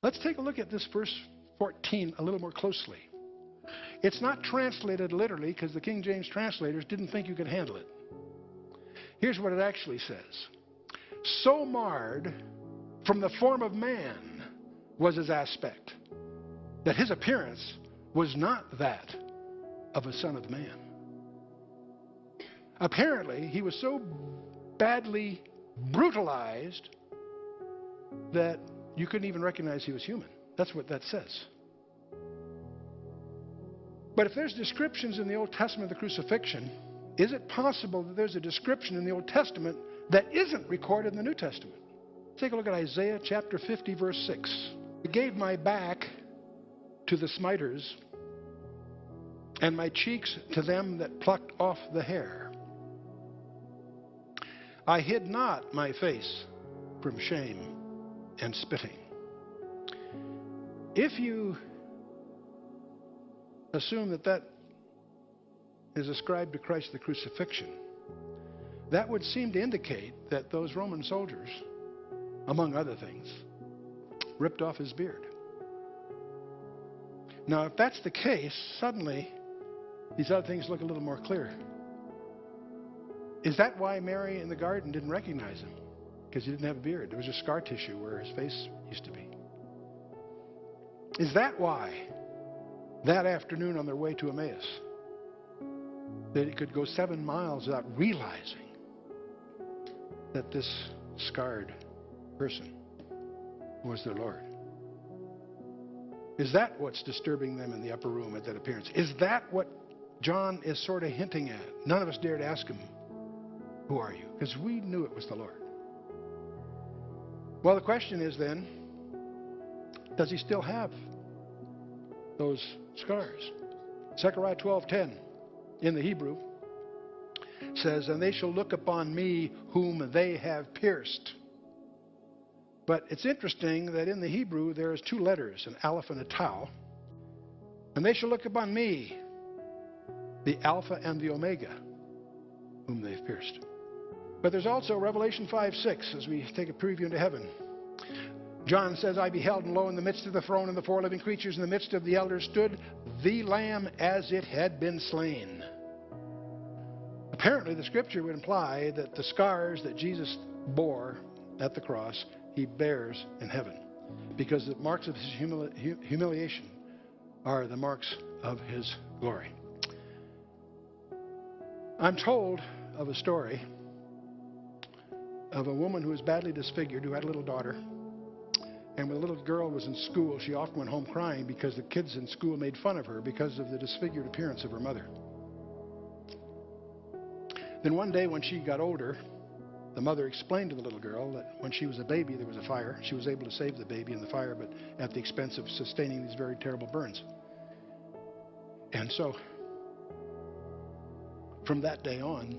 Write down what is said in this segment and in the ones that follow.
Let's take a look at this verse 14 a little more closely. It's not translated literally because the King James translators didn't think you could handle it. Here's what it actually says. So marred from the form of man was his aspect, that his appearance was not that of a son of man. Apparently, he was so badly brutalized that you couldn't even recognize he was human. That's what that says. But if there's descriptions in the Old Testament of the crucifixion, is it possible that there's a description in the Old Testament that isn't recorded in the New Testament? Take a look at Isaiah chapter 50, verse 6. I gave my back to the smiters, and my cheeks to them that plucked off the hair. I hid not my face from shame and spitting. If you assume that that is ascribed to Christ the crucifixion, that would seem to indicate that those Roman soldiers, among other things, ripped off his beard. Now, if that's the case, suddenly these other things look a little more clear. Is that why Mary in the garden didn't recognize him? Because he didn't have a beard. There was just scar tissue where his face used to be. Is that why that afternoon on their way to Emmaus, they could go 7 miles without realizing that this scarred person was their Lord? Is that what's disturbing them in the upper room at that appearance? Is that what John is sort of hinting at? None of us dared ask him, who are you? Because we knew it was the Lord. Well, the question is then, does he still have those scars? Zechariah 12:10 in the Hebrew says, and they shall look upon me whom they have pierced. But it's interesting that in the Hebrew there is 2 letters, an aleph and a tau. And they shall look upon me, the Alpha and the Omega, whom they've pierced. But there's also Revelation 5:6 as we take a preview into heaven. John says, I beheld, and lo, in the midst of the throne and the 4 living creatures, in the midst of the elders stood the Lamb as it had been slain. Apparently, the scripture would imply that the scars that Jesus bore at the cross, he bears in heaven. Because the marks of his humiliation are the marks of his glory. I'm told of a story of a woman who was badly disfigured, who had a little daughter. And when the little girl was in school, she often went home crying because the kids in school made fun of her because of the disfigured appearance of her mother. Then one day when she got older, the mother explained to the little girl that when she was a baby there was a fire. She was able to save the baby in the fire, but at the expense of sustaining these very terrible burns. And so, from that day on,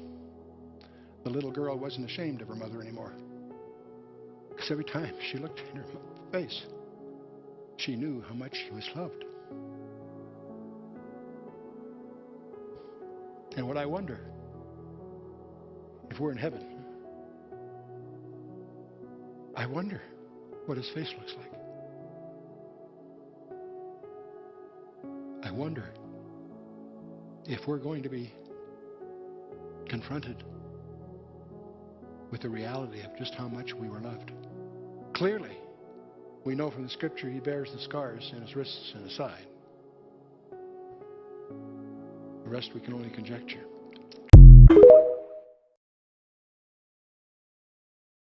the little girl wasn't ashamed of her mother anymore. Because every time she looked in her face, she knew how much she was loved. And what I wonder, if we're in heaven, I wonder what his face looks like. I wonder if we're going to be confronted with the reality of just how much we were loved. Clearly, we know from the scripture he bears the scars in his wrists and his side. The rest we can only conjecture.